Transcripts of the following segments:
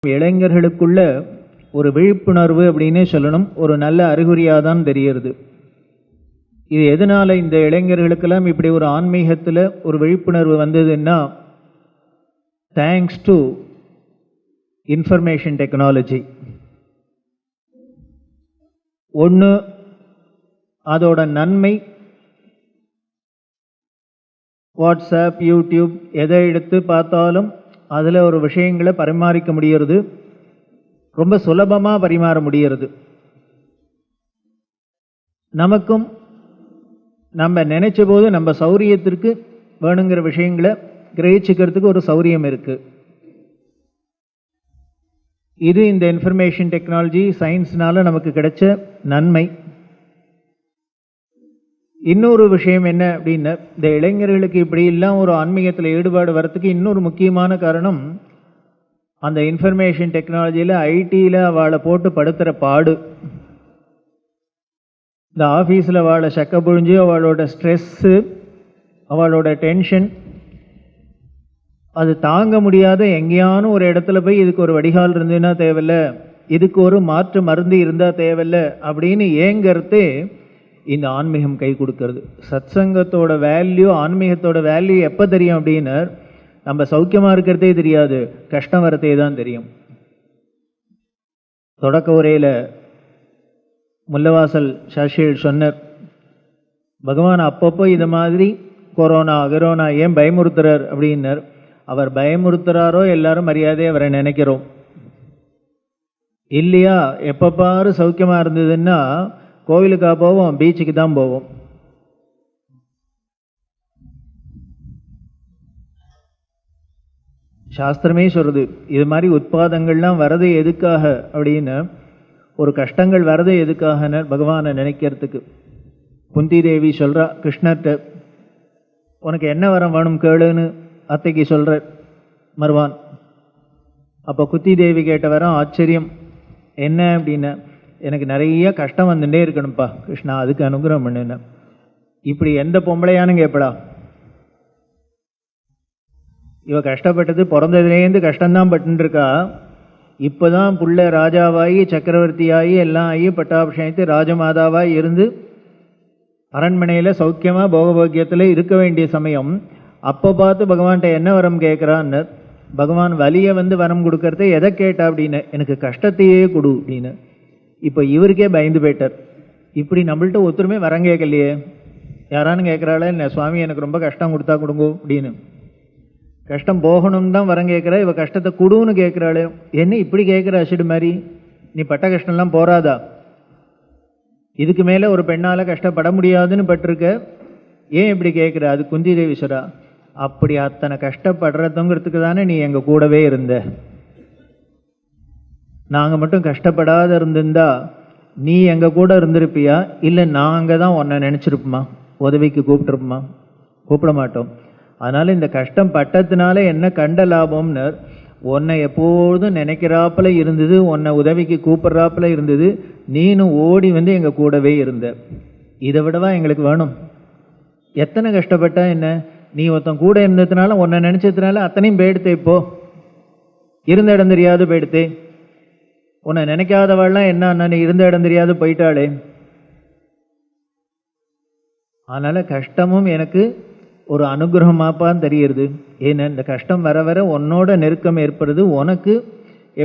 இளைஞர்களுக்குள்ள ஒரு விழிப்புணர்வு அப்படின்னே சொல்லணும், ஒரு நல்ல அறிகுறியாக தான் தெரிகிறது. இது எதனால இந்த இளைஞர்களுக்கெல்லாம் இப்படி ஒரு ஆன்மீகத்தில் ஒரு விழிப்புணர்வு வந்ததுன்னா, தேங்க்ஸ் டு இன்ஃபர்மேஷன் டெக்னாலஜி. ஒன்று, அதோட நன்மை வாட்ஸ்அப், யூடியூப் எதை எடுத்து பார்த்தாலும் அதில் ஒரு விஷயங்களை பரிமாறிக்க முடிகிறது, ரொம்ப சுலபமாக பரிமாற முடிகிறது. நமக்கும் நம்ம நினைச்ச போது நம்ம சௌரியத்திற்கு வேணுங்கிற விஷயங்களை கிரகிச்சுக்கிறதுக்கு ஒரு சௌரியம் இருக்கு. இது இந்த இன்ஃபர்மேஷன் டெக்னாலஜி சயின்ஸ்னால நமக்கு கிடைச்ச நன்மை. இன்னொரு விஷயம் என்ன அப்படின்னா, இந்த இளைஞர்களுக்கு இப்படி எல்லாம் ஒரு ஆன்மீகத்தில் ஈடுபாடு வரத்துக்கு இன்னொரு முக்கியமான காரணம், அந்த இன்ஃபர்மேஷன் டெக்னாலஜியில் ஐடியில் அவளை போட்டு படுத்துகிற பாடு. இந்த ஆஃபீஸில் அவளை சக்க புழிஞ்சு அவளோட ஸ்ட்ரெஸ்ஸு, அவளோட டென்ஷன், அது தாங்க முடியாத எங்கேயான ஒரு இடத்துல போய் இதுக்கு ஒரு வடிகால் இருந்ததுன்னா தேவையில்ல, இதுக்கு ஒரு மாற்று மருந்து இருந்தால் தேவையில்ல அப்படின்னு ஏங்கிறதே இந்த ஆன்மீகம் கை கொடுக்கறது. சத்சங்கத்தோட வேல்யூ, ஆன்மீகத்தோட வேல்யூ எப்போ தெரியும் அப்படின்னா, நம்ம சௌக்கியமாக இருக்கிறதே தெரியாது, கஷ்டம் வரதே தான் தெரியும். தொடக்க உரையில் முல்லவாசல் சாஷியல் சொன்னார், பகவான் அப்பப்போ இது மாதிரி கொரோனா கரோனா ஏன் பயமுறுத்துறார் அப்படின்னார். அவர் பயமுறுத்துறாரோ எல்லாரும் மரியாதையை அவரை நினைக்கிறோம் இல்லையா? எப்போ பாரு சௌக்கியமாக இருந்ததுன்னா கோவிலுக்காக போவோம், பீச்சுக்கு தான் போவோம். சாஸ்திரமே சொல்றது, இது மாதிரி உட்பாதங்கள்லாம் வரது எதுக்காக அப்படின்னு, ஒரு கஷ்டங்கள் வரது எதுக்காக பகவானை நினைக்கிறதுக்கு. குந்தி தேவி சொல்றா கிருஷ்ணர்கிட்ட, உனக்கு என்ன வரம் வேணும் கேளுன்னு அத்தைக்கு சொல்ற மர்வான். அப்போ குந்தி தேவி கேட்ட வரம் ஆச்சரியம். என்ன அப்படின்னா, எனக்கு நிறைய கஷ்டம் வந்துட்டே இருக்கணும்ப்பா கிருஷ்ணா, அதுக்கு அனுகிரகம் பண்ணுன. இப்படி எந்த பொம்பளையானு கேட்படா? இவ கஷ்டப்பட்டது பிறந்ததுலேருந்து கஷ்டம்தான் பட்டுருக்கா. இப்போதான் புள்ள ராஜாவாகி சக்கரவர்த்தியாகி எல்லாம் ஆகி பட்டாபிஷேகத்து ராஜமாதாவாக இருந்து அரண்மனையில் சௌக்கியமாக போகபோக்கியத்தில் இருக்க வேண்டிய சமயம், அப்போ பார்த்து பகவான்கிட்ட என்ன வரம் கேட்குறான்னு. பகவான் வலியை வரம் கொடுக்கறத எதை கேட்டா அப்படின்னு, எனக்கு கஷ்டத்தையே கொடு அப்படின்னு. இப்போ இவருக்கே பயந்து போயிட்டார். இப்படி நம்மள்ட்ட ஒருத்தருமே வரம் கேட்கலையே, யாரானு கேட்குறாளே என்ன சுவாமி எனக்கு ரொம்ப கஷ்டம் கொடுத்தா கொடுங்கோ அப்படின்னு. கஷ்டம் போகணும்னு தான் வரம் கேட்குறா, இவ கஷ்டத்தை கொடுன்னு கேட்குறாளே, என்ன இப்படி கேட்குற அசிடு மாதிரி, நீ பட்ட கஷ்டம்லாம் போறாதா? இதுக்கு மேலே ஒரு பெண்ணால் கஷ்டப்பட முடியாதுன்னு பட்டிருக்க, ஏன் இப்படி கேட்குற? அது குந்தி தேவிஸ்வரா, அப்படி அத்தனை கஷ்டப்படுறதுங்கிறதுக்கு தானே நீ எங்கள் கூடவே இருந்த. நாங்கள் மட்டும் கஷ்டப்படாத இருந்திருந்தா நீ எங்கள் கூட இருந்திருப்பியா, இல்லை நாங்கள் தான் உன்னை நினச்சிருப்போமா, உதவிக்கு கூப்பிட்டுருப்போமா? கூப்பிட மாட்டோம். அதனால் இந்த கஷ்டம் பட்டத்தினால என்ன கண்ட லாபம்னு, உன்னை எப்போதும் நினைக்கிறாப்புல இருந்தது, உன்னை உதவிக்கு கூப்பிட்றாப்புல இருந்தது, நீனும் ஓடி எங்கள் கூடவே இருந்த. இதை விடவா எங்களுக்கு வேணும்? எத்தனை கஷ்டப்பட்டா என்ன, நீ ஒருத்தன் கூட இருந்ததுனால உன்னை நினச்சதுனால அத்தனையும் போயிடுத்தே, இப்போ இருந்த இடம் தெரியாது போயிடுத்தே. உன்னை நினைக்காதவாள்லாம் என்ன, நீ இருந்த இடம் தெரியாது போயிட்டாளே. அதனால கஷ்டமும் எனக்கு ஒரு அனுகிரகமாப்பான்னு தெரியுது. ஏன்னா இந்த கஷ்டம் வர வர உன்னோட நெருக்கம் ஏற்படுது. உனக்கு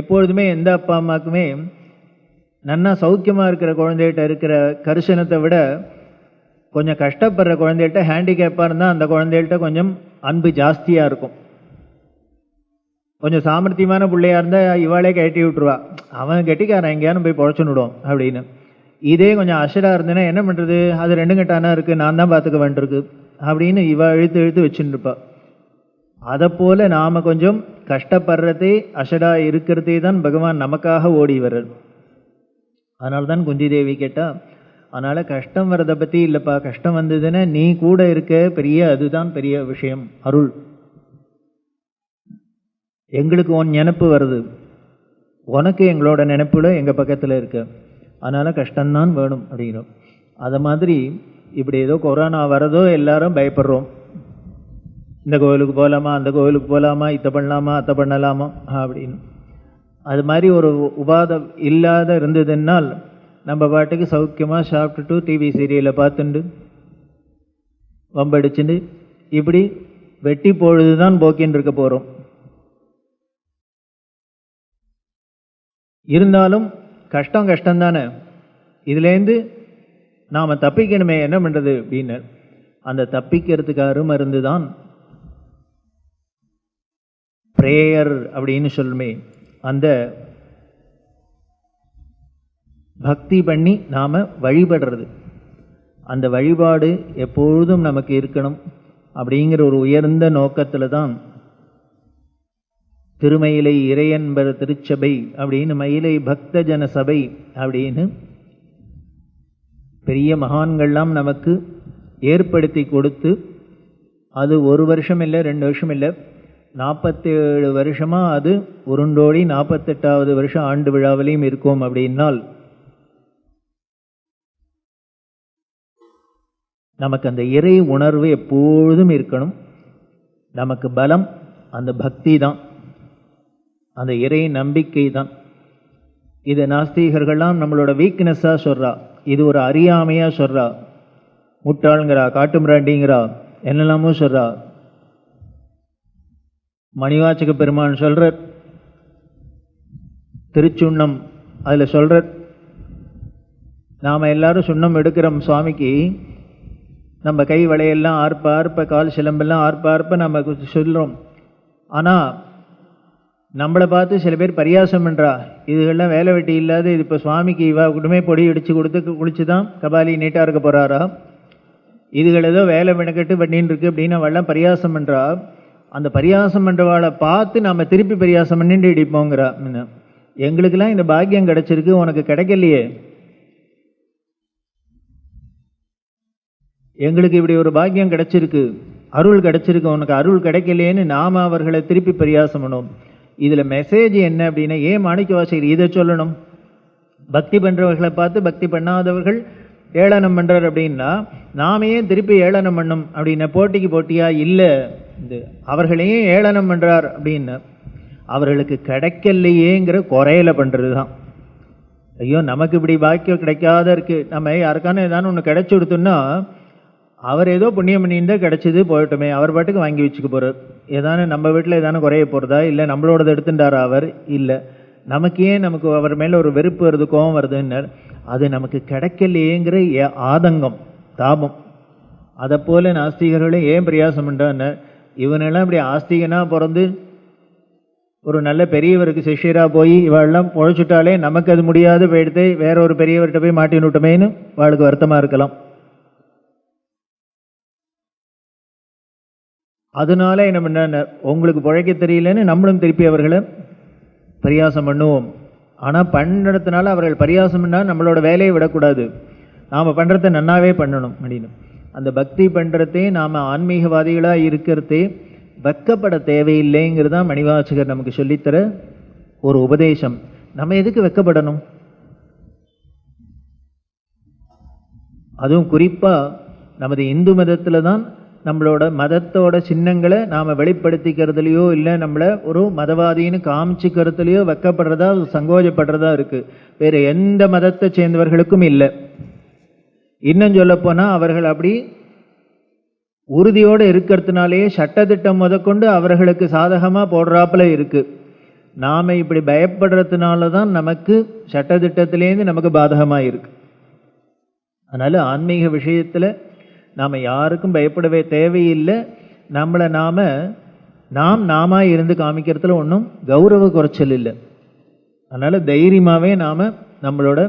எப்பொழுதுமே எந்த அப்பா அம்மாக்குமே நன்னா சௌக்கியமாக இருக்கிற குழந்தைகிட்ட இருக்கிற கரிசனத்தை விட கொஞ்சம் கஷ்டப்படுற குழந்தைகிட்ட, ஹேண்டிகேப்பாக இருந்தால் அந்த குழந்தைகிட்ட கொஞ்சம் அன்பு ஜாஸ்தியாக இருக்கும். கொஞ்சம் சாமர்த்தியமான பிள்ளையா இருந்தால் இவாளே கட்டி விட்டுருவா, அவன் கெட்டிக்காரன் எங்கேயானு போய் பொழைச்சுன்னு விடும் அப்படின்னு. இதே கொஞ்சம் அஷராக இருந்ததுன்னா என்ன பண்ணுறது, அது ரெண்டு கட்டானா இருக்குது, நான் தான் பார்த்துக்க வேண்டியிருக்கு அப்படின்னு இவ இழுத்து இழுத்து வச்சுன்னு இருப்பா. அதை போல் நாம் கொஞ்சம் கஷ்டப்படுறதே, அஷராக இருக்கிறதே தான் பகவான் நமக்காக ஓடி வர்றது. அதனால தான் குந்தி தேவி கேட்டா, அதனால் கஷ்டம் வர்றதை பற்றி இல்லைப்பா, கஷ்டம் வந்ததுன்னா நீ கூட இருக்க பெரிய, அதுதான் பெரிய விஷயம், அருள். எங்களுக்கு உன் நினைப்பு வருது, உனக்கு எங்களோட நினைப்புல எங்கள் பக்கத்தில் இருக்க, அதனால் கஷ்டம்தான் வேணும் அப்படிங்கிறோம். அதை மாதிரி இப்படி ஏதோ கொரோனா வரதோ எல்லாரும் பயப்படுறோம். இந்த கோவிலுக்கு போகலாமா, அந்த கோவிலுக்கு போகலாமா, இதை பண்ணலாமா, அத்தை பண்ணலாமா அப்படின்னு. அது மாதிரி ஒரு உபாதம் இல்லாத இருந்ததுன்னால் நம்ம பாட்டுக்கு சௌக்கியமாக சாப்பிட்டுட்டு டிவி சீரியலை பார்த்துண்டு வம்படிச்சுட்டு இப்படி வெட்டி பொழுது தான் போக்கின்னு இருக்க போகிறோம். இருந்தாலும் கஷ்டம்தானே. இதுலேருந்து நாம் தப்பிக்கணுமே, என்ன பண்ணுறது அப்படின்னு அந்த தப்பிக்கிறதுக்கு அருமருந்து தான் பிரேயர் அப்படின்னு சொல்லுமே. அந்த பக்தி பண்ணி நாம் வழிபடுறது, அந்த வழிபாடு எப்பொழுதும் நமக்கு இருக்கணும் அப்படிங்கிற ஒரு உயர்ந்த நோக்கத்தில் தான் திருமயிலை இறையன்பர் திருச்சபை அப்படின்னு மயிலை பக்த ஜன சபை அப்படின்னு பெரிய மகான்கள்லாம் நமக்கு ஏற்படுத்தி கொடுத்து, அது ஒரு வருஷம் இல்லை 2 வருஷம் இல்லை 47 வருஷமாக அது உருண்டோடி 48வது வருஷம் ஆண்டு விழாவிலையும் இருக்கும். அப்படின்னால் நமக்கு அந்த இறை உணர்வு எப்பொழுதும் இருக்கணும். நமக்கு பலம் அந்த பக்தி தான், அந்த இறை நம்பிக்கை தான். இது நாஸ்திகர்கள்லாம் நம்மளோட வீக்னஸாக சொல்கிறா, இது ஒரு அறியாமையாக சொல்கிறா, முட்டாளுங்கிறா, காட்டுமிராண்டிங்கிறா, என்னெல்லாமோ சொல்கிறா. மணிவாச்சக பெருமான் சொல்கிற திருச்சுண்ணம் அதில் சொல்கிற, நாம் எல்லாரும் சுண்ணம் எடுக்கிறோம் சுவாமிக்கு, நம்ம கை வளையெல்லாம் ஆர்ப்ப கால் சிலம்பெல்லாம் ஆர்ப்ப நம்ம சொல்கிறோம். ஆனால் நம்மளை பார்த்து சில பேர் பரியாசம் பண்ணுறா, இதுகள்லாம் வேலை வெட்டி இல்லாத, இது இப்போ சுவாமிக்கு இவா கூடமே பொடி அடித்து கொடுத்து குளிச்சு தான் கபாலி நீட்டாக இருக்க போகிறாரா, இதுகள் ஏதோ வேலை மெனக்கட்டு பண்ணின்னு இருக்கு அப்படின்னு அவெல்லாம் பரியாசம் பண்ணுறா. அந்த பரியாசம் பண்ணுறவாளை பார்த்து நம்ம திருப்பி பரியாசம் பண்ணிட்டு இடிப்போங்கிறா. எங்களுக்கெல்லாம் இந்த பாக்கியம் கிடைச்சிருக்கு, உனக்கு கிடைக்கலையே, எங்களுக்கு இப்படி ஒரு பாக்கியம் கிடைச்சிருக்கு, அருள் கிடைச்சிருக்கு, உனக்கு அருள் கிடைக்கலையேன்னு நாம் அவர்களை திருப்பி பரியாசம் பண்ணுவோம். இதில் மெசேஜ் என்ன அப்படின்னா, ஏன் மாணிக்கவாசகர் இதை சொல்லணும்? பக்தி பண்ணுறவர்களை பார்த்து பக்தி பண்ணாதவர்கள் ஏளனம் பண்ணுறார் அப்படின்னா, நாம ஏன் திருப்பி ஏளனம் பண்ணும் அப்படின்னா, போட்டிக்கு போட்டியா இல்லை, இது அவர்களையும் ஏளனம் பண்ணுறார் அப்படின்னா அவர்களுக்கு கிடைக்கலையேங்கிற குறையில பண்ணுறது தான். ஐயோ நமக்கு இப்படி பாக்கியம் கிடைக்காத இருக்குது, நம்ம யாருக்கான ஏதானு ஒன்று கிடைச்சி கொடுத்தோம்னா அவர் ஏதோ புண்ணியம் பண்ணிட்டு கிடைச்சது போயிட்டோமே, அவர் பாட்டுக்கு வாங்கி வச்சுக்க போகிறார். ஏதானு நம்ம வீட்டில் ஏதானு குறைய போகிறதா, இல்லை நம்மளோடது எடுத்துட்டாரா அவர், இல்லை நமக்கு ஏன் நமக்கு அவர் மேலே ஒரு வெறுப்பு வருது, கோபம் வருதுன்னு, அது நமக்கு கிடைக்கலையேங்கிற ஆதங்கம் தாபம். அதை போல் நாஸ்திகர்களும் ஏன் பிரயாசம் பண்ணுறான்னு, இவனெல்லாம் இப்படி ஆஸ்திகனாக பிறந்து ஒரு நல்ல பெரியவருக்கு சிஷ்யராக போய் இவாளெல்லாம் பொழைச்சுட்டாலே நமக்கு அது முடியாது போயிடுத்து, வேற ஒரு பெரியவர்கிட்ட போய் மாட்டின்னு விட்டோமேன்னு அவளுக்கு வருத்தமாக இருக்கலாம். அதனால என்ன பண்ண, உங்களுக்கு பிழைக்க தெரியலன்னு நம்மளும் திருப்பி அவர்களை பரியாசம் பண்ணுவோம். ஆனால் பண்ணுறதுனால அவர்கள் பரியாசம் பண்ணால் நம்மளோட வேலையை விடக்கூடாது, நாம் பண்ணுறத நன்னாவே பண்ணணும் அப்படின்னு. அந்த பக்தி பண்ணுறதே நாம் ஆன்மீகவாதிகளாக இருக்கிறதே வெக்கப்பட தேவையில்லைங்கிறதான் மணிவாசகர் நமக்கு சொல்லித்தர ஒரு உபதேசம். நம்ம எதுக்கு வெக்கப்படணும்? அதுவும் குறிப்பாக நமது இந்து மதத்தில் தான் நம்மளோட மதத்தோட சின்னங்களை நாம் வெளிப்படுத்திக்கிறதுலையோ இல்லை நம்மளை ஒரு மதவாதின்னு காமிச்சிக்கிறதுலையோ வெக்கப்படுறதா சங்கோஜப்படுறதா இருக்குது. வேறு எந்த மதத்தை சேர்ந்தவர்களுக்கும் இல்லை. இன்னும் சொல்லப்போனால் அவர்கள் அப்படி உறுதியோடு இருக்கிறதுனாலேயே சட்டத்திட்டம் முதற்கொண்டு அவர்களுக்கு சாதகமாக போடுறாப்புல இருக்குது. நாம் இப்படி பயப்படுறதுனால தான் நமக்கு சட்டத்திட்டத்திலேருந்து நமக்கு பாதகமாக இருக்குது. அதனால் ஆன்மீக விஷயத்தில் நாம் யாருக்கும் பயப்படவே தேவையில்லை. நம்மளை நாம இருந்து காமிக்கிறதுல ஒன்றும் கௌரவ குறைச்சல் இல்லை. அதனால் தைரியமாகவே நாம் நம்மளோட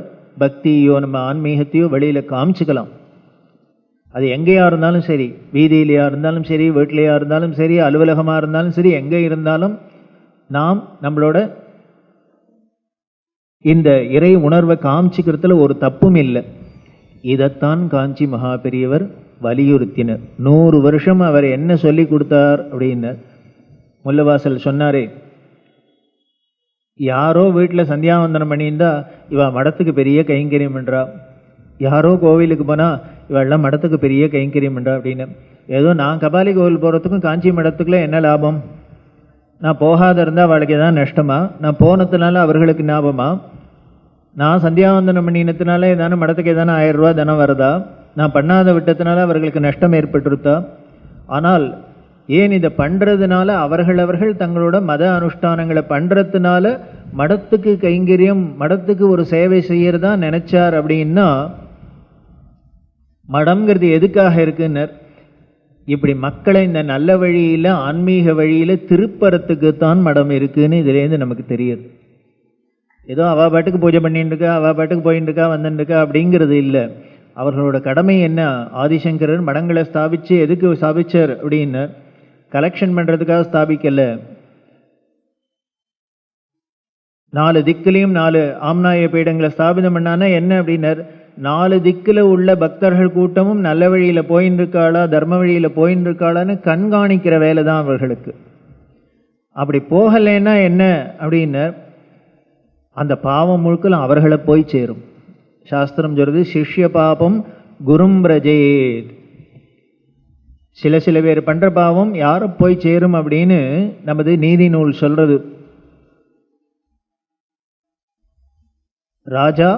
பக்தியோ நம்ம ஆன்மீகத்தையோ வெளியில் காமிச்சிக்கலாம். அது எங்கேயா இருந்தாலும் சரி, வீதியிலையா இருந்தாலும் சரி, வீட்டிலையா இருந்தாலும் சரி, அலுவலகமாக இருந்தாலும் சரி, எங்கே இருந்தாலும் நாம் நம்மளோட இந்த இறை உணர்வை காமிச்சிக்கிறதுல ஒரு தப்பும் இல்லை. இதைத்தான் காஞ்சி மகா பெரியவர் வலியுறுத்தினர். 100 வருஷம் அவர் என்ன சொல்லி கொடுத்தார் அப்படின்னு முல்லவாசல் சொன்னாரே, யாரோ வீட்டில் சந்தியாவந்தனம் பண்ணியிருந்தா இவ மடத்துக்கு பெரிய கைங்கரியம் பண்ணுறா, யாரோ கோவிலுக்கு போனால் இவெல்லாம் மடத்துக்கு பெரிய கைங்கரியம் பண்ணுறா அப்படின்னு. ஏதோ நான் கபாலி கோவில் போகிறதுக்கும் காஞ்சி மடத்துக்குள்ள என்ன லாபம்? நான் போகாத இருந்தால் அவளுக்கு ஏதாவது நஷ்டமா, நான் போனதுனால அவர்களுக்கு ஞாபகமா, நான் சந்தியாவந்தனம் பண்ணினதுனால ஏதான மடத்துக்கு ஏதான 1000 ரூபா தனம் வருதா, நான் பண்ணாத விட்டதுனால அவர்களுக்கு நஷ்டம் ஏற்பட்டுருத்தா? ஆனால் ஏன் இதை பண்ணுறதுனால அவர்கள் தங்களோட மத அனுஷ்டானங்களை பண்ணுறதுனால மடத்துக்கு கைங்கரியம், மடத்துக்கு ஒரு சேவை செய்யறதா நினைச்சார் அப்படின்னா, மடம்ங்கிறது எதுக்காக இருக்குன்னர், இப்படி மக்களை இந்த நல்ல வழியில் ஆன்மீக வழியில் திருப்பறத்துக்குத்தான் மடம் இருக்குன்னு இதுலேருந்து நமக்கு தெரியுது. ஏதோ அவள் பாட்டுக்கு பூஜை பண்ணிட்டு இருக்கா, அவள் பாட்டுக்கு போயின்னு இருக்கா வந்துட்டு இருக்கா அப்படிங்கிறது இல்லை. அவர்களோட கடமை என்ன? ஆதிசங்கரர் மடங்களை ஸ்தாபிச்சு எதுக்கு ஸ்தாபிச்சார் அப்படின்னு கலெக்ஷன் பண்ணுறதுக்காக ஸ்தாபிக்கல. 4 திக்கிலையும் 4 ஆம்நாய பீடங்களை ஸ்தாபிதம் பண்ணானா என்ன அப்படின்னார், 4 திக்கில் உள்ள பக்தர்கள் கூட்டமும் நல்ல வழியில் போயின்னு இருக்காளா, தர்ம வழியில் போயின்னு இருக்காளான்னு கண்காணிக்கிற வேலை தான் அவர்களுக்கு. அப்படி போகலைன்னா என்ன அப்படின்னா அந்த பாவம் முழுக்கலும் அவர்களை போய் சேரும். சாஸ்திரம் சொல்றது சிஷ்ய பாபம் குரும் பிரஜேத். சில பேர் பண்ற பாவம் யாரை போய் சேரும் அப்படின்னு நமது நீதி நூல் சொல்றது. ராஜா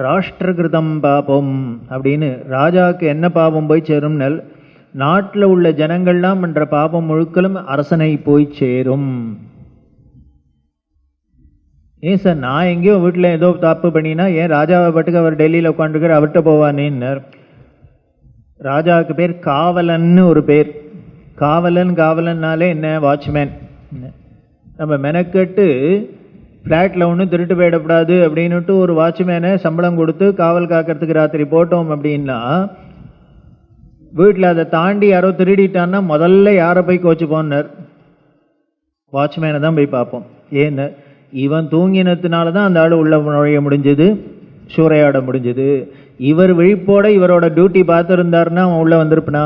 ராஷ்டிரகிருதம் பாபம் அப்படின்னு, ராஜாவுக்கு என்ன பாவம் போய் சேரும், நாட்டில் உள்ள ஜனங்கள்லாம் பண்ற பாபம் முழுக்கலும் அரசனை போய் சேரும். ஏன் சார், நான் எங்கேயோ வீட்டில் ஏதோ தப்பு பண்ணினா ஏன் ராஜாவை பாட்டுக்கு அவர் டெல்லியில் உட்காந்துருக்கார், அவர்கிட்ட போவானேன்னார். ராஜாவுக்கு பேர் காவலன்னு ஒரு பேர். காவலன்னாலே என்ன, வாட்ச்மேன். நம்ம மெனக்கெட்டு ஃப்ளாட்டில் ஒன்றும் திருட்டு போயிடக்கூடாது அப்படின்னுட்டு ஒரு வாட்ச்மேனை சம்பளம் கொடுத்து காவல் காக்கிறதுக்கு ராத்திரி போட்டோம் அப்படின்னா, வீட்டில் அதை தாண்டி யாரோ திருடிட்டான்னா முதல்ல யாரை போய் கோச்சு போனார், வாட்ச்மேனை தான் போய் பார்ப்போம். ஏன்னு, இவன் தூங்கினதுனால தான் அந்த ஆள் உள்ள நுழைய முடிஞ்சது, சூறையாட முடிஞ்சது. இவர் விழிப்போட இவரோட டியூட்டி பார்த்துருந்தாருன்னா அவன் உள்ள வந்திருப்பனா,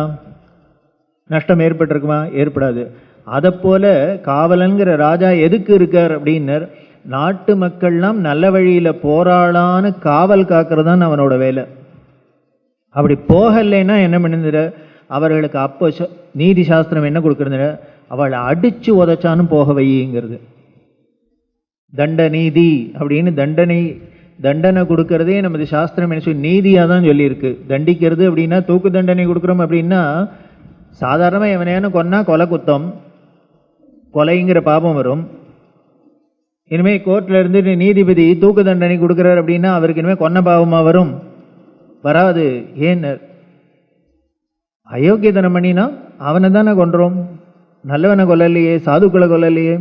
நஷ்டம் ஏற்பட்டிருக்குமா? ஏற்படாது. அதை போல காவலன்கிற ராஜா எதுக்கு இருக்கார் அப்படின்னர், நாட்டு மக்கள்லாம் நல்ல வழியில போராளான்னு காவல் காக்கிறதான் அவனோட வேலை. அப்படி போகலைன்னா என்ன பண்ணுற, அவர்களுக்கு அப்போ நீதி சாஸ்திரம் என்ன கொடுக்கறது, அவளை அடிச்சு உதச்சான்னு போக வைங்கிறது. தண்ட நீதி அப்படின்னு தண்டனை கொடுக்கறதே நமது சாஸ்திரம் என்ன சொல்லி நீதியாக தான் சொல்லியிருக்கு. தண்டிக்கிறது அப்படின்னா தூக்கு தண்டனை கொடுக்குறோம் அப்படின்னா, சாதாரணமாக எவனையான கொன்னா கொலை குத்தம், கொலைங்கிற பாபம் வரும். இனிமேல் கோர்ட்டில் இருந்து நீதிபதி தூக்கு தண்டனை கொடுக்குறார் அப்படின்னா அவருக்கு இனிமேல் கொன்ன பாவமாக வரும்? வராது. ஏன், அயோக்கியத்தனம் பண்ணினா அவனை தானே கொன்றோம், நல்லவனை கொல்லலையே, சாதுக்களை கொல்லலையே,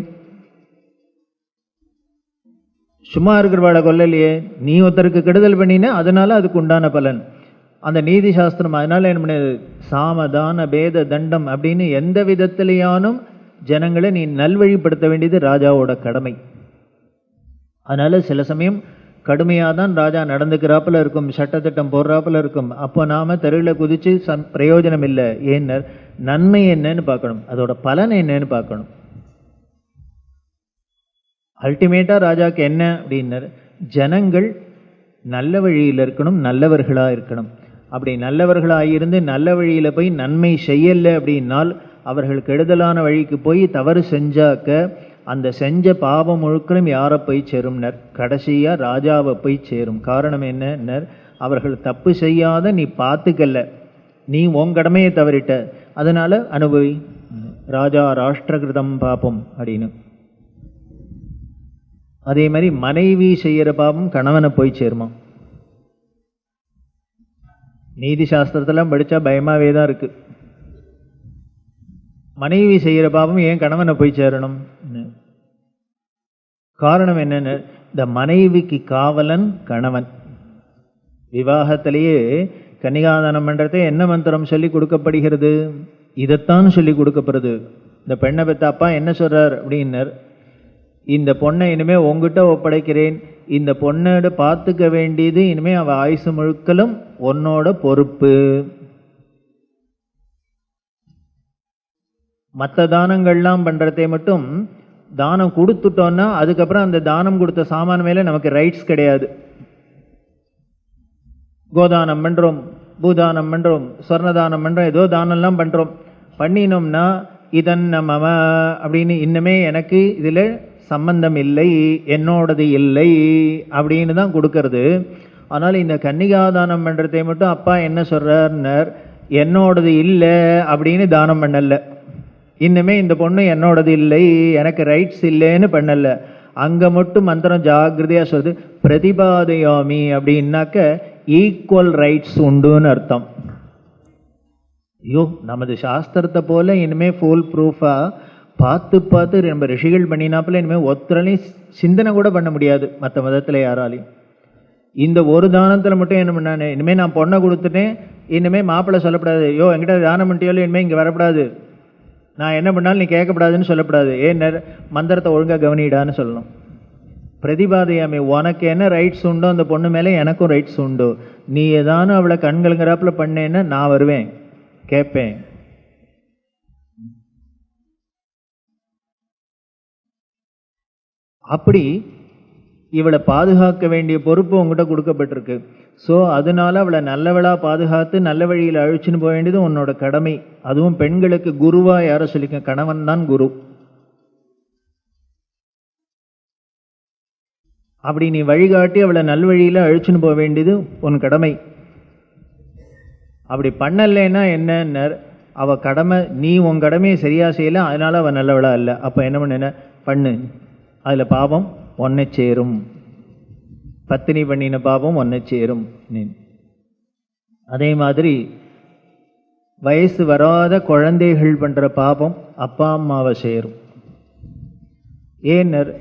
சும்மா இருக்கிறவாளை கொல்லலையே. நீ ஒருத்தருக்கு கெடுதல் பண்ணினா அதனால அதுக்கு உண்டான பலன். அந்த நீதி சாஸ்திரம் அதனால என்ன பண்ண, சாமதான பேத தண்டம் அப்படின்னு எந்த விதத்திலேயானும் ஜனங்களை நீ நல்வழிப்படுத்த வேண்டியது ராஜாவோட கடமை. அதனால சில சமயம் கடுமையாக தான் ராஜா நடந்துக்கிறாப்புல இருக்கும், சட்டத்திட்டம் போடுறாப்புல இருக்கும். அப்போ நாம தெருவில் குதிச்சு பிரயோஜனம் இல்லை. ஏன்னு நன்மை என்னன்னு பார்க்கணும், அதோட பலன் என்னன்னு பார்க்கணும். அல்டிமேட்டா ராஜாக்கு என்ன அப்படின்னர், ஜனங்கள் நல்ல வழியில் இருக்கணும், நல்லவர்களாக இருக்கணும். அப்படி நல்லவர்களாக இருந்து நல்ல வழியில் போய் நன்மை செய்யலை அப்படின்னால் அவர்கள் கெடுதலான வழிக்கு போய் தவறு செஞ்சாக்க அந்த செஞ்ச பாவம் முழுக்கலும் யாரை போய் சேரும்னர், கடைசியாக ராஜாவை போய் சேரும். காரணம் என்னன்னர், அவர்கள் தப்பு செய்யாத நீ பார்த்துக்கல, நீ உன் கடமையை தவறிட்ட, அதனால அனுபவி. ராஜா ராஷ்டிரகிருதம் பாபம் அப்படின்னு. அதே மாதிரி மனைவி செய்யற பாவம் கணவனை போய் சேருமா. நீதி சாஸ்திரத்தெல்லாம் படிச்சா பயமாவே தான் இருக்கு. மனைவி செய்யற பாவம் ஏன் கணவனை போய் சேரணும்? காரணம் என்னன்னு, இந்த மனைவிக்கு காவலன் கணவன். விவாகத்திலேயே கன்னிகாதானம் பண்றதே என்ன மந்திரம் சொல்லி கொடுக்கப்படுகிறது, இதைத்தான் சொல்லி கொடுக்கப்படுறது. இந்த பெண்ணை பெத்த அப்பா என்ன சொல்றார் அப்படின்னர், இந்த பொண்ணை இனிமே உங்ககிட்ட ஒப்படைக்கிறேன், இந்த பொண்ணோட பார்த்துக்க வேண்டியது இனிமே அவ ஆயுசு முழுக்கலும் உன்னோட பொறுப்பு. மற்ற தானங்கள்லாம் பண்றதே மட்டும் தானம் கொடுத்துட்டோம்னா அதுக்கப்புறம் அந்த தானம் கொடுத்த சாமான மேல நமக்கு ரைட்ஸ் கிடையாது. கோதானம் பண்றோம், பூதானம் பண்றோம், ஸ்வர்ணதானம் பண்றோம், ஏதோ தானம்லாம் பண்றோம். பண்ணினோம்னா இதன்ன மம அப்படின்னு இன்னுமே எனக்கு இதில் சம்பந்தம் இல்லை, என்னோடது இல்லை அப்படின்னு தான் கொடுக்கறது. ஆனால் இந்த கன்னிகாதானம் பண்ணுறதை மட்டும் அப்பா என்ன சொல்கிறார்னர், என்னோடது இல்லை அப்படின்னு தானம் பண்ணல. இன்னுமே இந்த பொண்ணு என்னோடது இல்லை, எனக்கு ரைட்ஸ் இல்லைன்னு பண்ணல. அங்கே மட்டும் மந்திரம் ஜாகிரதையாக சொல்லுது, பிரதிபாதையாமி அப்படின்னாக்க ஈக்குவல் ரைட்ஸ் உண்டுன்னு அர்த்தம். ஐயோ, நமது சாஸ்திரத்தை போல இனிமேல் ஃபுல் ப்ரூஃபாக பார்த்து நம்ம ரிஷிகள் பண்ணினாப்பில் இனிமேல் ஒருத்தரையும் சிந்தனை கூட பண்ண முடியாது மற்ற மதத்தில் யாராலையும். இந்த ஒரு தானத்தில் மட்டும் என்ன பண்ணானே, இனிமேல் நான் பொண்ணை கொடுத்துட்டேன், இனிமேல் மாப்பிள்ளை சொல்லப்படாது, ஐயோ என்கிட்ட தானம் பண்ணிட்டியோல இனிமேல் இங்கே வரப்படாது, நான் என்ன பண்ணாலும் நீ கேட்கப்படாதுன்னு சொல்லப்படாது, ஏன் மந்திரத்தை ஒழுங்காக கவனிடான்னு சொல்லணும். பிரதிபாதையாமி, உனக்கு என்ன ரைட்ஸ் உண்டோ அந்த பொண்ணு மேலே எனக்கும் ரைட்ஸ் உண்டு. நீ ஏதானும் அவளை கண்களுங்கிறாப்புல பண்ணேன்னா நான் வருவேன், கேட்பேன். அப்படி இவளை பாதுகாக்க வேண்டிய பொறுப்பு உங்ககிட்ட கொடுக்கப்பட்டிருக்கு. ஸோ அதனால அவளை நல்லவளா பாதுகாத்து நல்ல வழியில் அழிச்சுன்னு போக வேண்டியது உன்னோட கடமை. அதுவும் பெண்களுக்கு குருவா யார சொல்லிக்க, கணவன் தான் குரு. அப்படி நீ வழிகாட்டி அவளை நல்வழியில் அழிச்சுன்னு போக வேண்டியது உன் கடமை. அப்படி பண்ணலைன்னா என்ன, அவ கடமை, நீ உன் கடமையை சரியா செய்யல, அதனால அவ நல்லவளா இல்லை. அப்போ என்ன பண்ணு, அதில் பாவம் ஒன்னை சேரும், பத்தினி பண்ணின பாவம் ஒன்னை சேரும். அதே மாதிரி வயசு வராத குழந்தைகள் பண்ற பாவம் அப்பா அம்மாவை சேரும். ஏன்னர்,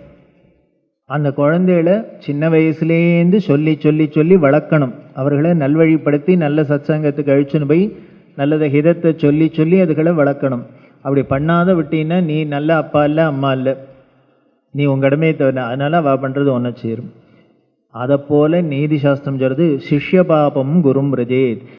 அந்த குழந்தைகளை சின்ன வயசுலேருந்து சொல்லி சொல்லி சொல்லி வளர்க்கணும். அவர்களை நல்வழிப்படுத்தி நல்ல சத்சங்கத்துக்கு அழிச்சுன்னு போய் நல்லத ஹிதத்தை சொல்லி சொல்லி அதுகளை வளர்க்கணும். அப்படி பண்ணாத விட்டீங்கன்னா நீ நல்ல அப்பா இல்லை அம்மா இல்லை, நீ உன் கடமையை தவிர, அதனால அவ பண்றது ஒன்றை சேரும். அதை போல நீதி சாஸ்திரம் சொல்றது, சிஷ்ய பாபம் குரும் ரஜேத்.